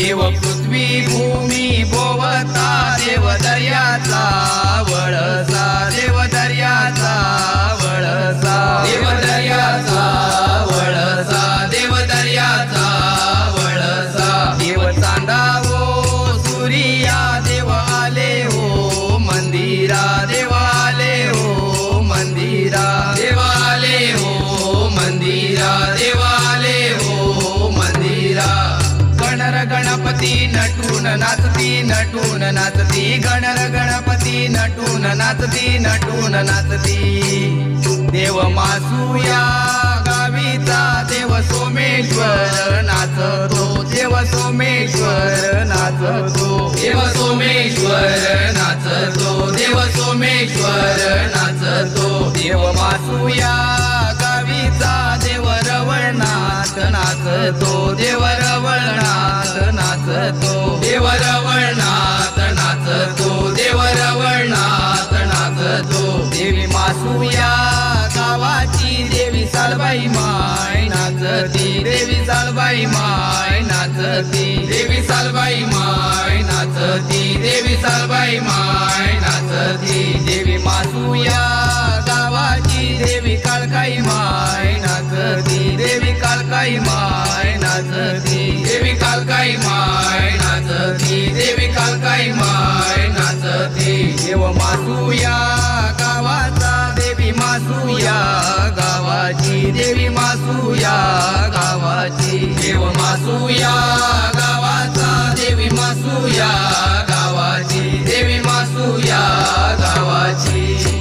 देव पृथ्वी भूमी भोवता देव दर्याचा वळसा देव दर्याचा वळसा देव दर्याचा वळसा देव दर्याचा वळसा देव चांदावो सूर्या देव आले हो मंदिरा देव आले हो मंदिरा देव आले हो मंदिरा देव आले हो मंदिरा गणर गणपती नटून नाचती गणर गणपती नटून नाचती देव मासूया गावीचा देव सोमेश्वर नाचतो देव सोमेश्वर नाचतो देव सोमेश्वर नाचतो देव सोमेश्वर नाचतो देव मासूया गावीचा देव रवळनाथ नाचतो देव रवळनाथ नाचतो देव रवळनाथ नाचतो देव रवळनाथ नाचतो देवी मासूया गावाची देवी सालबाई माय नाचती देवी सालबाई माय नाचती देवी सालबाई माय नाचती देवी सालबाई माय नाचती देवी मासूया गावाची देवी काळकाई माय नाचती देवी काळकाई माय नाचती देवी काळकाई माय नाचती देवी काळकाई माय नाचती देव मासूया गावाचा देवी मासूया गावाची देवी मासूया गावाची देव मासूया गावाचा देवी मासूया गावाची देवी मासूया गावाची